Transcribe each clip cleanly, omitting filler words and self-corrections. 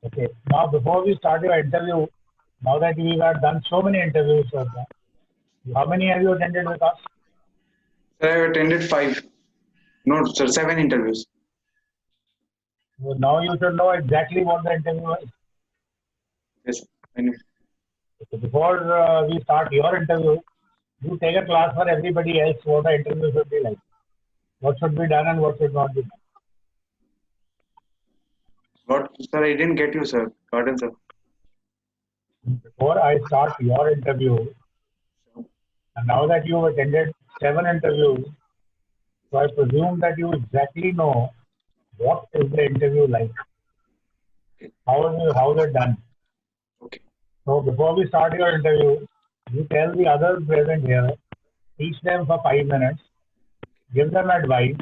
Okay. Now, before we start your interview, now that we have done so many interviews, how many have you attended with us? Sir, I have attended five, no, sir, seven interviews. So now you should know exactly what the interview is. Yes, I know. So before we start your interview, you take a class for everybody else what the interview should be like. What should be done and what should not be done. What, sir? I didn't get you, sir. Pardon, sir. Before I start your interview, and now that you've attended 7 interviews, so I presume that you exactly know what is the interview like, Okay. how they're done. Okay. So before we start your interview, you tell the others present here, teach them for 5 minutes, give them advice.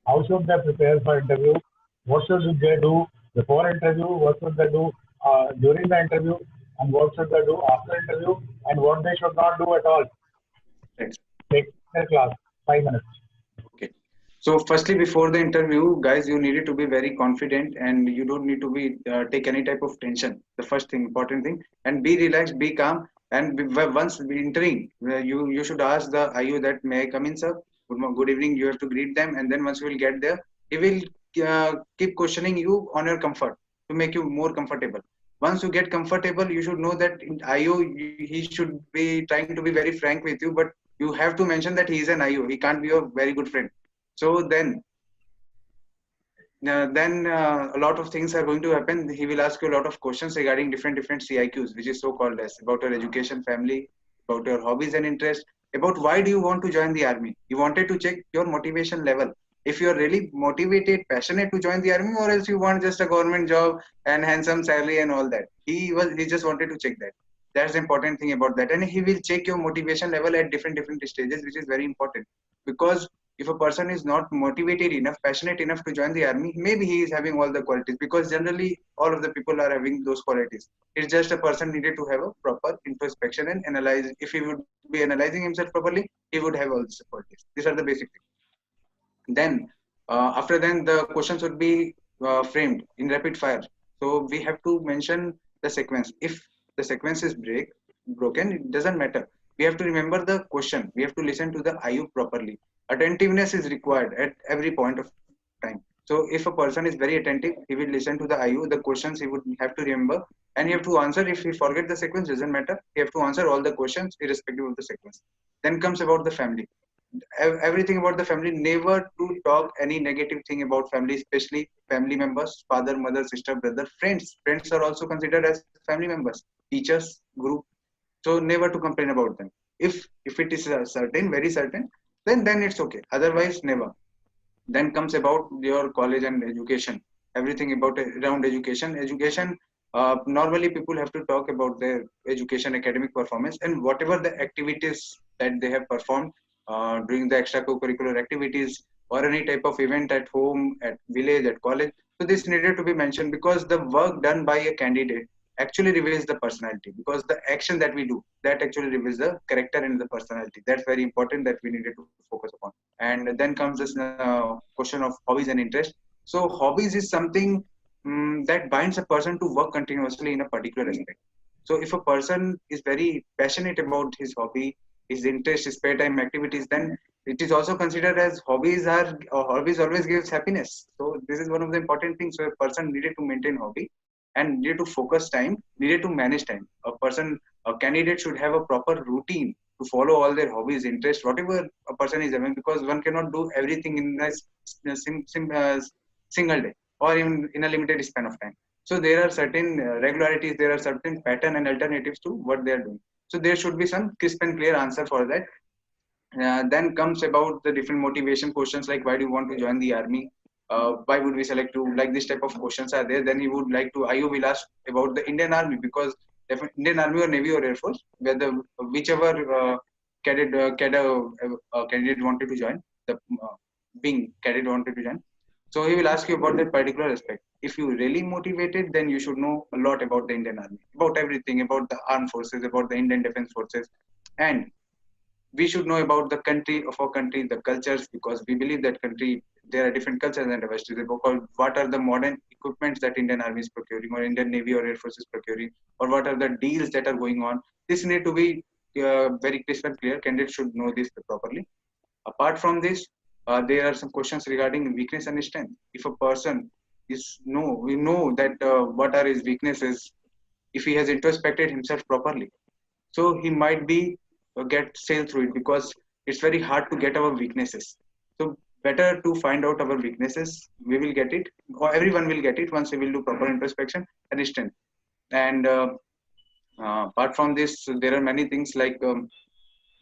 How should they prepare for interview? What should they do before interview? What should they do during the interview? And what should they do after interview? And what they should not do at all. Thanks. Take their class, 5 minutes. Okay. So, firstly, before the interview, guys, you needed to be very confident, and you don't need to be take any type of tension. The first thing, important thing, and be relaxed, be calm, and once entering, you should ask the IU that may I come in, sir? Good evening. You have to greet them, and then once you will get there, he will keep questioning you on your comfort to make you more comfortable. Once you get comfortable, you should know that in IU he should be trying to be very frank with you, but you have to mention that he is an IU. He can't be a very good friend. So then a lot of things are going to happen. He will ask you a lot of questions regarding different CIQs, which is so called as about your education, family, about your hobbies and interests, about why do you want to join the army. He wanted to check your motivation level. If you are really motivated, passionate to join the army, or else you want just a government job and handsome salary and all that. He just wanted to check that. That's the important thing about that, and he will check your motivation level at different stages, which is very important because if a person is not motivated enough, passionate enough to join the army, maybe he is having all the qualities because generally all of the people are having those qualities. It's just a person needed to have a proper introspection and analyze. If he would be analyzing himself properly, he would have all these qualities. These are the basic things. Then after then the questions would be framed in rapid fire. So we have to mention the sequence. If the sequence is broken, it doesn't matter. We have to remember the question. We have to listen to the IU properly. Attentiveness is required at every point of time. So if a person is very attentive, he will listen to the IU, the questions he would have to remember, and he have to answer. If he forget the sequence, doesn't matter. He have to answer all the questions irrespective of the sequence. Then comes about the family. Everything about the family. Never to talk any negative thing about family, especially family members, father, mother, sister, brother, friends are also considered as family members, teachers, group. So never to complain about them. If it is certain, very certain, then it's okay, otherwise never. Then comes about your college and education. Everything about around education. Normally people have to talk about their education, academic performance, and whatever the activities that they have performed during the extracurricular activities or any type of event at home, at village, at college. So this needed to be mentioned because the work done by a candidate actually reveals the personality, because the action that we do, that actually reveals the character and the personality. That's very important that we needed to focus upon. And then comes this question of hobbies and interest. So hobbies is something that binds a person to work continuously in a particular aspect. So if a person is very passionate about his hobby, his interest, his spare time activities, then it is also considered as hobbies always gives happiness. So this is one of the important things. So a person needed to maintain hobby and needed to focus time, needed to manage time. A candidate should have a proper routine to follow all their hobbies, interests, whatever a person is having, because one cannot do everything in a single day or even in a limited span of time. So there are certain regularities, there are certain pattern and alternatives to what they are doing. So there should be some crisp and clear answer for that. Then comes about the different motivation questions like why do you want to join the army? Why would we select you? Like this type of questions are there. Then he would like to, IU will ask about the Indian Army, because Indian Army or Navy or Air Force, whether whichever candidate wanted to join, the being cadet wanted to join. So he will ask you about that particular aspect. If you really motivated, then you should know a lot about the Indian Army, about everything, about the armed forces, about the Indian Defense Forces, and we should know about the country of our country, the cultures, because we believe that country there are different cultures and diversities. What are the modern equipments that Indian Army is procuring, or Indian Navy or Air Force is procuring, or what are the deals that are going on. This need to be very crisp and clear. Candidates should know this properly. Apart from this, there are some questions regarding weakness and strength. If a person we know that what are his weaknesses, if he has introspected himself properly, so he might be get sail through it, because it's very hard to get our weaknesses. So better to find out our weaknesses. We will get it, or everyone will get it once we will do proper introspection and strength. And apart from this, there are many things like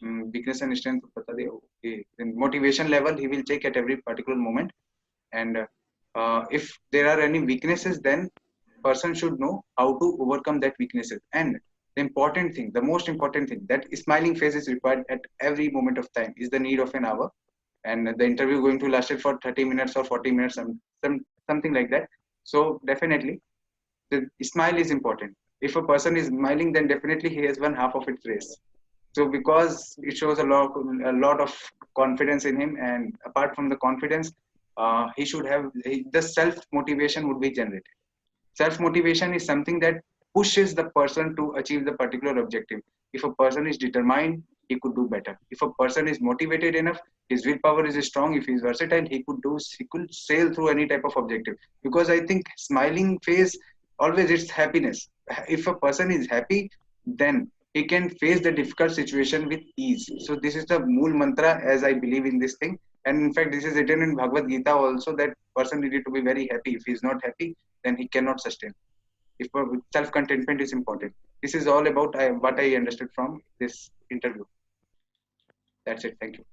weakness and strength. Okay. Then motivation level he will check at every particular moment, and if there are any weaknesses, then person should know how to overcome that weaknesses. And the important thing, the most important thing, that smiling face is required at every moment of time, is the need of an hour. And the interview going to last it for 30 minutes or 40 minutes, something like that. So definitely the smile is important. If a person is smiling, then definitely he has won half of its race. So because it shows a lot of confidence in him, and apart from the confidence, he should have the self motivation would be generated. Self motivation is something that pushes the person to achieve the particular objective. If a person is determined, he could do better. If a person is motivated enough, his willpower is strong, if he is versatile, he could sail through any type of objective. Because I think smiling face always, it's happiness. If a person is happy, then he can face the difficult situation with ease. So this is the mool mantra, as I believe in this thing. And in fact, this is written in Bhagavad Gita also, that person needed to be very happy. If he is not happy, then he cannot sustain. If self-contentment is important. This is all about what I understood from this interview. That's it. Thank you.